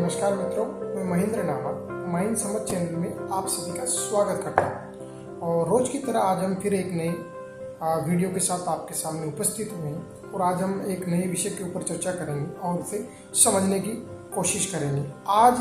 नमस्कार मित्रों, मैं महेंद्र नामक माइंड समझ चैनल में आप सभी का स्वागत करता हूँ। और रोज की तरह आज हम फिर एक नई वीडियो के साथ आपके सामने उपस्थित हुए हैं और आज हम एक नए विषय के ऊपर चर्चा करेंगे और उसे समझने की कोशिश करेंगे। आज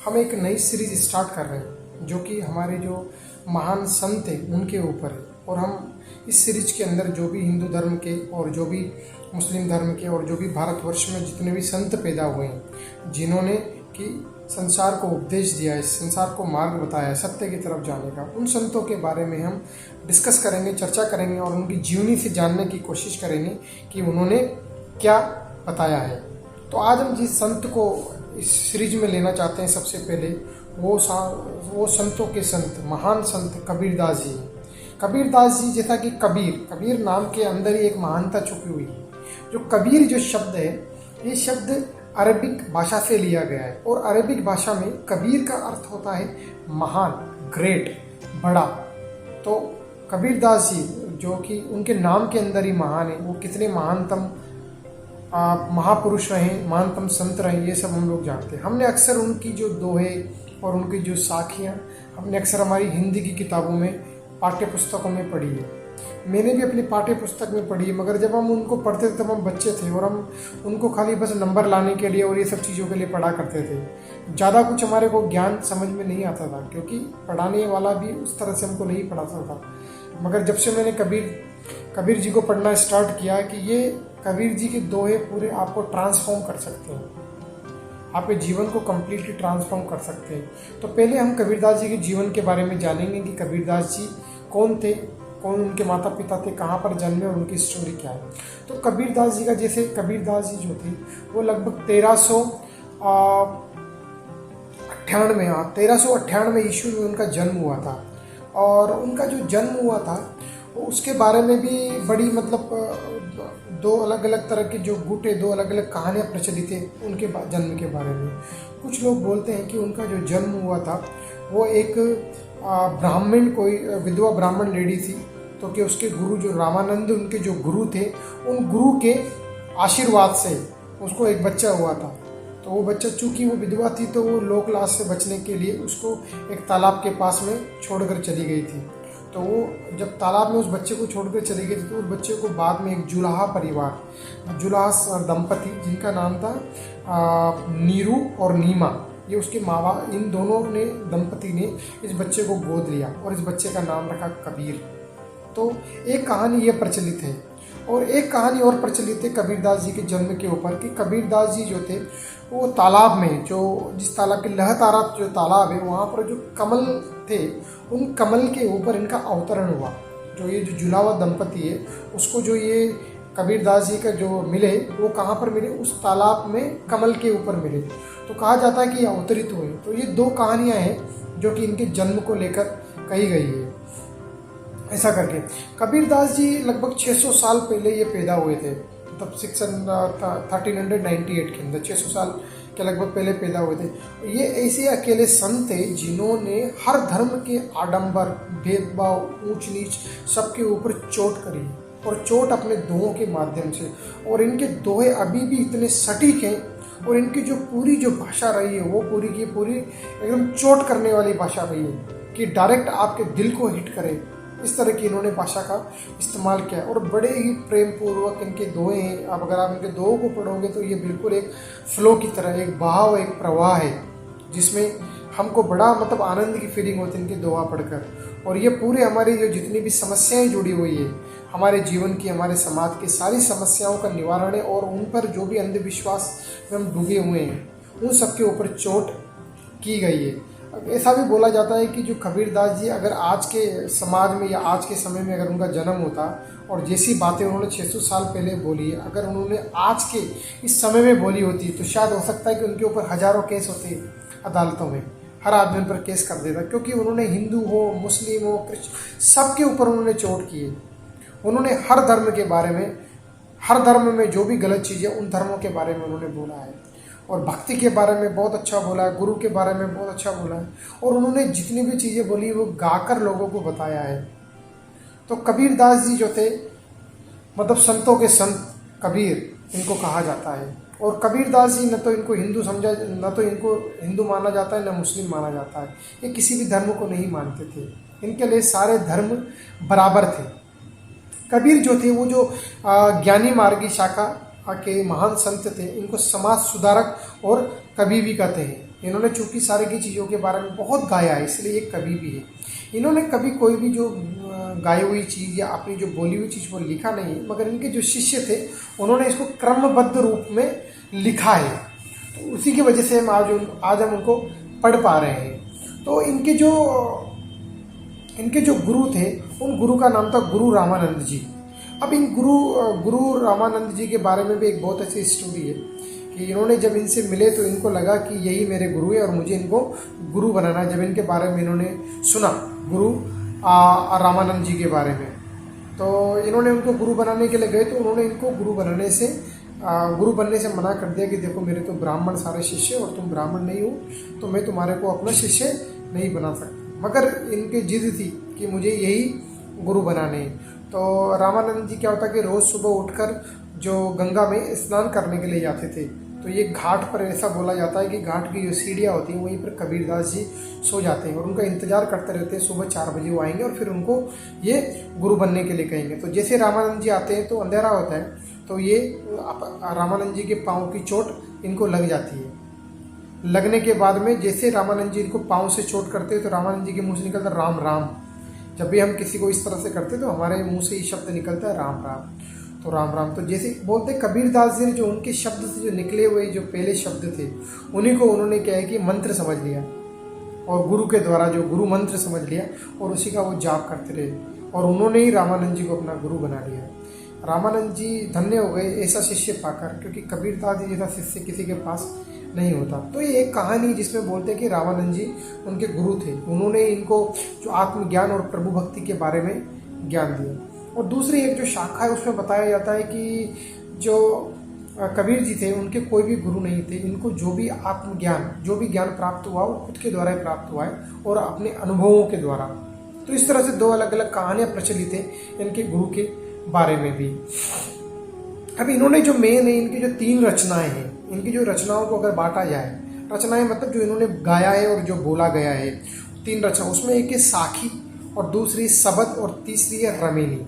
हम एक नई सीरीज स्टार्ट कर रहे हैं जो कि हमारे जो महान संत हैं उनके ऊपर है। और हम इस सीरीज के अंदर जो भी हिंदू धर्म के और जो भी मुस्लिम धर्म के और जो भी भारतवर्ष में जितने भी संत पैदा हुए हैं, जिन्होंने कि संसार को उपदेश दिया है, संसार को मार्ग बताया है सत्य की तरफ जाने का, उन संतों के बारे में हम डिस्कस करेंगे, चर्चा करेंगे और उनकी जीवनी से जानने की कोशिश करेंगे कि उन्होंने क्या बताया है। तो आज हम जिस संत को इस सीरीज में लेना चाहते हैं, सबसे पहले वो संतों के संत, महान संत कबीरदास जी। कबीरदास जी, जैसा कि कबीर नाम के अंदर ही एक महानता छुपी हुई है। जो कबीर जो शब्द है, ये शब्द अरबिक भाषा से लिया गया है और अरबिक भाषा में कबीर का अर्थ होता है महान, ग्रेट, बड़ा। तो कबीरदास जी जो कि उनके नाम के अंदर ही महान है, वो कितने महानतम महापुरुष रहे, महानतम संत रहे, ये सब हम लोग जानते हैं। हमने अक्सर उनकी जो दोहे और उनकी जो साखियाँ हमने अक्सर हमारी हिंदी की किताबों में, पाठ्य पुस्तकों में पढ़ी है। मैंने भी अपनी पाठ्य पुस्तक में पढ़ी है, मगर जब हम उनको पढ़ते थे तब हम बच्चे थे और हम उनको खाली बस नंबर लाने के लिए और ये सब चीज़ों के लिए पढ़ा करते थे। ज़्यादा कुछ हमारे को ज्ञान समझ में नहीं आता था, क्योंकि पढ़ाने वाला भी उस तरह से हमको नहीं पढ़ाता था। मगर जब से मैंने कबीर जी को पढ़ना स्टार्ट किया कि ये कबीर जी के दोहे पूरे आपको ट्रांसफॉर्म कर सकते हैं, आपके जीवन को कम्प्लीटली ट्रांसफॉर्म कर सकते हैं। तो पहले हम कबीरदास जी के जीवन के बारे में जानेंगे कि कबीरदास जी कौन थे, कौन उनके माता पिता थे, कहाँ पर जन्मे और उनकी स्टोरी क्या है। तो कबीरदास जी का, जैसे कबीरदास जी जो थे वो लगभग 1398 ईस्वी में उनका जन्म हुआ था। और उनका जो जन्म हुआ था उसके बारे में भी बड़ी दो अलग अलग तरह के जो गुट है, दो अलग अलग कहानियाँ प्रचलित है उनके जन्म के बारे में। कुछ लोग बोलते हैं कि उनका जो जन्म हुआ था वो एक ब्राह्मण, कोई विधवा ब्राह्मण लेडी थी, तो कि उसके गुरु जो रामानंद, उनके जो गुरु थे, उन गुरु के आशीर्वाद से उसको एक बच्चा हुआ था। तो वो बच्चा, चूंकि वो विधवा थी, तो वो लोक लाज से बचने के लिए उसको एक तालाब के पास में छोड़कर चली गई थी। तो वो जब तालाब में उस बच्चे को छोड़कर चली गई थी, तो उस बच्चे को बाद में एक जुलाहा दंपति, जिनका नाम था नीरू और नीमा, ये उसके माँ बाप, इन दोनों ने, दंपति ने इस बच्चे को गोद लिया और इस बच्चे का नाम रखा कबीर। तो एक कहानी ये प्रचलित है। और एक कहानी और प्रचलित है कबीरदास जी के जन्म के ऊपर कि कबीरदास जी जो थे वो तालाब में, जो जिस तालाब के लहतारा जो तालाब है, वहाँ पर जो कमल थे, उन कमल के ऊपर इनका अवतरण हुआ। जो ये जो जुलावा दंपति है, उसको जो ये कबीरदास जी का जो मिले, वो कहाँ पर मिले? उस तालाब में कमल के ऊपर मिले। तो कहा जाता है कि ये अवतरित हुए। तो ये दो कहानियाँ हैं जो कि इनके जन्म को लेकर कही गई है। ऐसा करके कबीरदास जी लगभग 600 साल पहले ये पैदा हुए थे, तब 1398 के अंदर 600 साल के लगभग पहले पैदा हुए थे। ये ऐसे अकेले संत थे जिन्होंने हर धर्म के आडंबर, भेदभाव, ऊंच नीच सबके ऊपर चोट करी, और चोट अपने दोहों के माध्यम से। और इनके दोहे अभी भी इतने सटीक हैं और इनकी जो पूरी जो भाषा रही है वो पूरी की पूरी एकदम चोट करने वाली भाषा रही है कि डायरेक्ट आपके दिल को हिट करे। इस तरह की इन्होंने भाषा का इस्तेमाल किया और बड़े ही प्रेम पूर्वक इनके दोहे हैं। अब अगर आप इनके दोहों को पढ़ोगे तो ये बिल्कुल एक फ्लो की तरह, एक बहाव, एक प्रवाह है, जिसमें हमको बड़ा आनंद की फीलिंग होती है इनके दोहा पढ़कर। और ये पूरे हमारी जो जितनी भी समस्याएं जुड़ी हुई है हमारे जीवन की, हमारे समाज की सारी समस्याओं का निवारण है। और उन पर जो भी अंधविश्वास में हम डूबे हुए हैं, उन सबके ऊपर चोट की गई है। ऐसा भी बोला जाता है कि जो कबीरदास जी अगर आज के समाज में या आज के समय में अगर उनका जन्म होता और जैसी बातें उन्होंने 600 साल पहले बोली है, अगर उन्होंने आज के इस समय में बोली होती तो शायद हो सकता है कि उनके ऊपर हजारों केस होते अदालतों में, हर आदमी उन पर केस कर देता, क्योंकि उन्होंने हिंदू हो, मुस्लिम हो, क्रिश्चियन, सबके ऊपर उन्होंने चोट की है। उन्होंने हर धर्म के बारे में, हर धर्म में जो भी गलत चीज़ें, उन धर्मों के बारे में उन्होंने बोला है। और भक्ति के बारे में बहुत अच्छा बोला है, गुरु के बारे में बहुत अच्छा बोला है। और उन्होंने जितनी भी चीज़ें बोली वो गाकर लोगों को बताया है। तो कबीरदास जी जो थे, संतों के संत कबीर इनको कहा जाता है। और कबीरदास जी न तो इनको हिंदू समझा, न तो इनको हिंदू माना जाता है, न मुस्लिम माना जाता है। ये किसी भी धर्म को नहीं मानते थे, इनके लिए सारे धर्म बराबर थे। कबीर जो थे वो जो ज्ञानी मार्गी शाखा के महान संत थे, इनको समाज सुधारक और कवि भी कहते हैं। इन्होंने चूंकि सारे की चीज़ों के बारे में बहुत गाया है, इसलिए ये कवि भी है। इन्होंने कभी कोई भी जो गाई हुई चीज़ या अपनी जो बोली हुई चीज़ वो लिखा नहीं है, मगर इनके जो शिष्य थे उन्होंने इसको क्रमबद्ध रूप में लिखा है, तो उसी की वजह से हम आज हम उनको पढ़ पा रहे हैं। तो इनके जो गुरु थे, उन गुरु का नाम था गुरु रामानंद जी। अब इन गुरु रामानंद जी के बारे में भी एक बहुत अच्छी स्टोरी है कि इन्होंने जब इनसे मिले तो इनको लगा कि यही मेरे गुरु है और मुझे इनको गुरु बनाना है। जब इनके बारे में इन्होंने सुना गुरु रामानंद जी के बारे में, तो इन्होंने उनको गुरु बनाने के लिए गए, तो उन्होंने इनको गुरु बनने से मना कर दिया कि देखो मेरे तो ब्राह्मण सारे शिष्य और तुम ब्राह्मण नहीं हो, तो मैं तुम्हारे को अपना शिष्य नहीं बना सकता। मगर इनकी जिद थी कि मुझे यही गुरु बनाने हैं। तो रामानंद जी क्या होता कि रोज़ सुबह उठकर जो गंगा में स्नान करने के लिए जाते थे, तो ये घाट पर ऐसा बोला जाता है कि घाट की जो सीढ़ियाँ होती हैं वहीं पर कबीरदास जी सो जाते हैं और उनका इंतजार करते रहते हैं। सुबह 4 बजे वो आएंगे और फिर उनको ये गुरु बनने के लिए कहेंगे। तो जैसे रामानंद जी आते हैं तो अंधेरा होता है, तो ये रामानंद जी के पाँव की चोट इनको लग जाती है। लगने के बाद में जैसे रामानंद जी इनको पाँव से चोट करते हैं तो रामानंद जी के मुँह से निकलता राम राम। जब भी हम किसी को इस तरह से करते तो हमारे मुंह से ये शब्द निकलता है राम राम। तो राम राम, तो जैसे बोलते कबीरदास जी ने जो उनके शब्द से जो निकले हुए जो पहले शब्द थे उन्हीं को उन्होंने क्या है कि मंत्र समझ लिया और गुरु के द्वारा जो गुरु मंत्र समझ लिया और उसी का वो जाप करते रहे और उन्होंने ही रामानंद जी को अपना गुरु बना लिया। रामानंद जी धन्य हो गए ऐसा शिष्य पाकर, क्योंकि कबीरदास जी जैसा शिष्य किसी के पास नहीं होता। तो ये एक कहानी जिसमें बोलते हैं कि रामानंद जी उनके गुरु थे, उन्होंने इनको जो आत्मज्ञान और प्रभु भक्ति के बारे में ज्ञान दिया। और दूसरी एक जो शाखा है उसमें बताया जाता है कि जो कबीर जी थे उनके कोई भी गुरु नहीं थे, इनको जो भी आत्मज्ञान जो भी ज्ञान प्राप्त हुआ वो खुद के द्वारा ही प्राप्त हुआ है और अपने अनुभवों के द्वारा। तो इस तरह से 2 अलग अलग कहानियाँ प्रचलित हैं इनके गुरु के बारे में भी। अब इन्होंने जो मेन है इनकी जो 3 रचनाएं हैं, इनकी जो रचनाओं को अगर बांटा जाए, रचनाएं मतलब जो इन्होंने गाया है और जो बोला गया है, 3 रचना, उसमें एक है साखी और दूसरी शबद और तीसरी है रमेनी।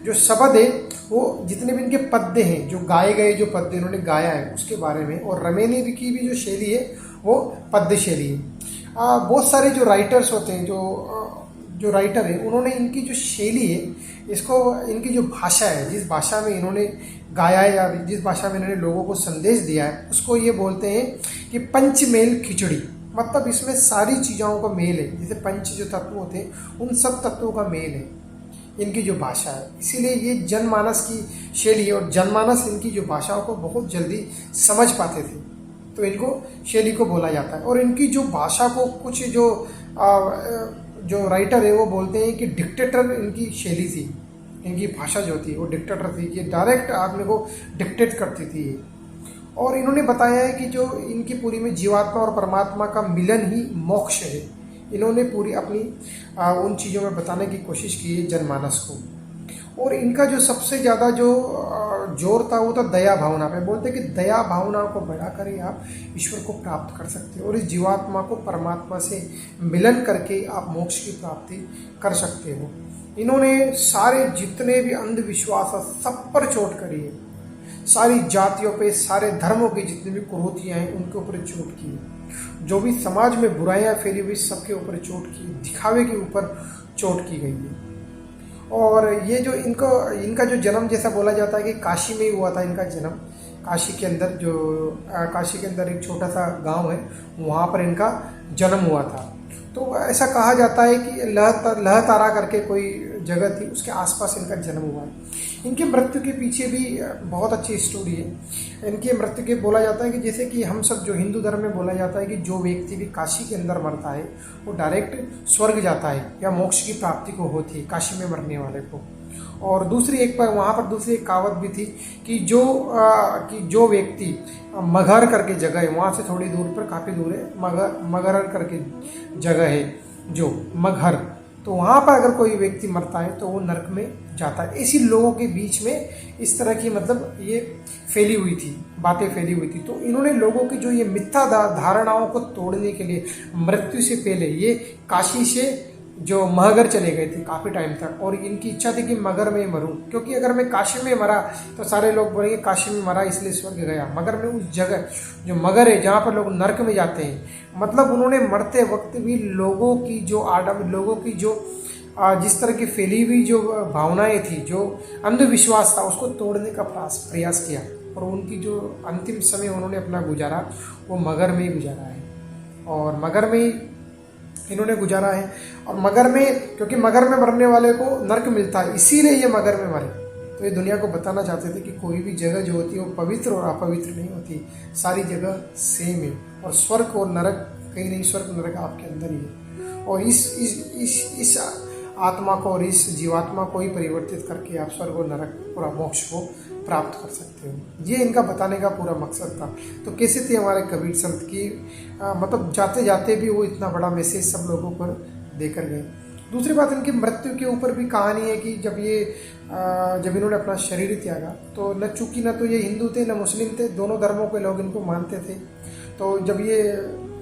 जो शबद है वो जितने भी इनके पद्य हैं, जो गाए गए जो पद्य इन्होंने गाया है उसके बारे में, और रमेनी की भी जो शैली है वो पद्य शैली है। बहुत सारे जो राइटर्स होते हैं, जो राइटर है, उन्होंने इनकी जो शैली है, इसको इनकी जो भाषा है, जिस भाषा में इन्होंने गाया है या जिस भाषा में इन्होंने लोगों को संदेश दिया है, उसको ये बोलते हैं कि पंचमेल खिचड़ी। मतलब इसमें सारी चीज़ों का मेल है, जैसे पंच जो तत्व होते हैं उन सब तत्वों का मेल है इनकी जो भाषा है। इसीलिए ये जनमानस की शैली है और जनमानस इनकी जो भाषाओं को बहुत जल्दी समझ पाते थे, तो इनको शैली को बोला जाता है। और इनकी जो भाषा को कुछ जो राइटर है वो बोलते हैं कि डिक्टेटर इनकी शैली थी, इनकी भाषा जो थी वो डिक्टेटर थी, ये डायरेक्ट आदमी को डिक्टेट करती थी। और इन्होंने बताया है कि जो इनकी पूरी में जीवात्मा और परमात्मा का मिलन ही मोक्ष है। इन्होंने पूरी अपनी उन चीज़ों में बताने की कोशिश की है जनमानस को। और इनका जो सबसे ज़्यादा जो जोर था वो था दया भावना पे। बोलते हैं कि दया भावना को बढ़ाकर ही आप ईश्वर को प्राप्त कर सकते हो और इस जीवात्मा को परमात्मा से मिलन करके आप मोक्ष की प्राप्ति कर सकते हो। इन्होंने सारे जितने भी अंधविश्वास है सब पर चोट करी है, सारी जातियों पे, सारे धर्मों की जितनी भी कुरीतियाँ हैं उनके ऊपर चोट की है। जो भी समाज में बुराइयाँ फैली हुई सबके ऊपर चोट की, दिखावे के ऊपर चोट की गई है। और ये जो इनका जो जन्म जैसा बोला जाता है कि काशी में ही हुआ था इनका जन्म। काशी के अंदर एक छोटा सा गांव है, वहाँ पर इनका जन्म हुआ था। तो ऐसा कहा जाता है कि लहतारा करके कोई जगह थी, उसके आसपास इनका जन्म हुआ है। इनके मृत्यु के पीछे भी बहुत अच्छी स्टोरी है। इनके मृत्यु के बोला जाता है कि जैसे कि हम सब जो हिंदू धर्म में बोला जाता है कि जो व्यक्ति भी काशी के अंदर मरता है वो डायरेक्ट स्वर्ग जाता है या मोक्ष की प्राप्ति को होती है काशी में मरने वाले को। और दूसरी एक एक कहावत भी थी कि जो व्यक्ति मगहर करके जगह है, वहाँ से थोड़ी दूर पर काफ़ी दूर है, मगहर करके जगह है जो मगहर, तो वहाँ पर अगर कोई व्यक्ति मरता है तो वो नरक में जाता है। इसी लोगों के बीच में इस तरह की मतलब ये फैली हुई थी, बातें फैली हुई थी। तो इन्होंने लोगों की जो ये मिथ्या धारणाओं को तोड़ने के लिए मृत्यु से पहले ये काशी से जो महगर चले गए थे काफ़ी टाइम तक, और इनकी इच्छा थी कि मगर में मरूं, क्योंकि अगर मैं काशी में मरा तो सारे लोग बोलेंगे काशी में मरा इसलिए स्वर्ग गया। मगर मैं उस जगह जो मगर है जहाँ पर लोग नरक में जाते हैं, मतलब उन्होंने मरते वक्त भी लोगों की जो लोगों की जो जिस तरह की फैली हुई जो भावनाएं थी, जो अंधविश्वास था, उसको तोड़ने का प्रयास किया। और उनकी जो अंतिम समय उन्होंने अपना गुजारा वो मगर में ही गुजारा है, और मगर में ही इन्होंने गुजारा है। और मगर में, क्योंकि मगर में मरने वाले को नर्क मिलता है, इसीलिए ये मगर में मरे। तो ये दुनिया को बताना चाहते थे कि कोई भी जगह जो होती है वो पवित्र और अपवित्र नहीं होती, सारी जगह सेम है। और स्वर्ग और नरक कहीं नहीं, स्वर्ग नरक आपके अंदर ही है। और इस आत्मा को और इस जीवात्मा को ही परिवर्तित करके आप स्वर्ग और नरक पूरा मोक्ष को प्राप्त कर सकते हो। ये इनका बताने का पूरा मकसद था। तो कैसे थे हमारे कबीर संत की मतलब जाते जाते भी वो इतना बड़ा मैसेज सब लोगों पर देकर गए। दूसरी बात, इनकी मृत्यु के ऊपर भी कहानी है कि जब इन्होंने अपना शरीर त्यागा तो न चूंकि न तो ये हिंदू थे न मुस्लिम थे, दोनों धर्मों के लोग इनको मानते थे। तो जब ये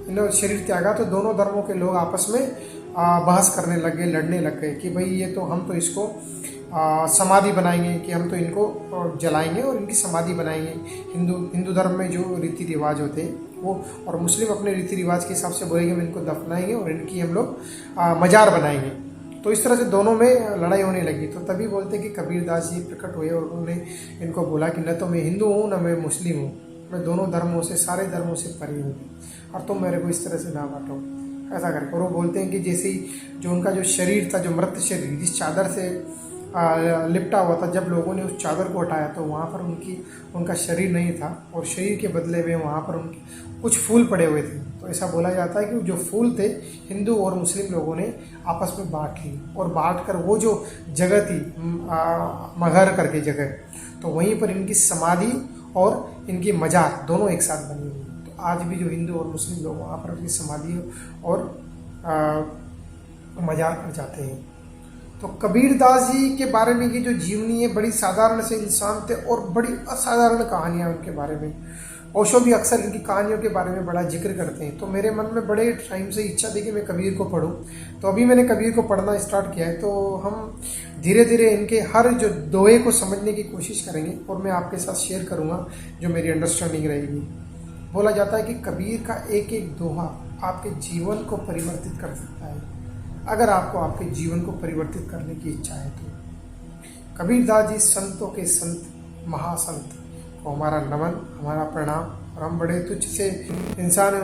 इन्होंने शरीर त्यागा तो दोनों धर्मों के लोग आपस में बहस करने लग गए, लड़ने लग गए कि भाई ये तो हम तो इसको समाधि बनाएंगे, कि हम तो इनको जलाएंगे और इनकी समाधि बनाएंगे। हिंदू धर्म में जो रीति रिवाज होते हैं वो, और मुस्लिम अपने रीति रिवाज के हिसाब से बोलेंगे हम इनको दफनाएंगे और इनकी हम लोग मजार बनाएंगे। तो इस तरह से दोनों में लड़ाई होने लगी। तो तभी बोलते कि कबीरदास जी प्रकट हुए और उन्होंने इनको बोला कि न तो मैं हिंदू हूँ न मैं मुस्लिम हूँ, मैं दोनों धर्मों से, सारे धर्मों से परे हूँ, और तुम मेरे को इस तरह से ना बांटो, ऐसा करके। और वो बोलते हैं कि जैसे ही जो उनका जो शरीर था, जो मृत शरीर जिस चादर से लिपटा हुआ था, जब लोगों ने उस चादर को हटाया तो वहाँ पर उनका शरीर नहीं था, और शरीर के बदले में वहाँ पर उनके कुछ फूल पड़े हुए थे। तो ऐसा बोला जाता है कि जो फूल थे हिंदू और मुस्लिम लोगों ने आपस में बांट ली, और बांट कर वो जो जगह थी मगर करके जगह, तो वहीं पर इनकी समाधि और इनकी मजार दोनों एक साथ बनी हुई। तो आज भी जो हिंदू और मुस्लिम लोग वहाँ पर अपनी समाधि और मजार पर जाते हैं। तो कबीरदास जी के बारे में ये जो जीवनी है, बड़ी साधारण से इंसान थे और बड़ी असाधारण कहानियाँ उनके बारे में। ओशो भी अक्सर इनकी कहानियों के बारे में बड़ा जिक्र करते हैं। तो मेरे मन में बड़े टाइम से इच्छा थी कि मैं कबीर को पढूं, तो अभी मैंने कबीर को पढ़ना स्टार्ट किया है। तो हम धीरे धीरे इनके हर जो दोहे को समझने की कोशिश करेंगे, और मैं आपके साथ शेयर करूँगा जो मेरी अंडरस्टैंडिंग रहेगी। बोला जाता है कि कबीर का एक एक दोहा आपके जीवन को परिवर्तित कर सकता है, अगर आपको आपके जीवन को परिवर्तित करने की इच्छा है तो। कबीरदास जी संतों के संत, महासंत को हमारा नमन, हमारा प्रणाम। और हम बड़े तुच्छ से इंसान हैं,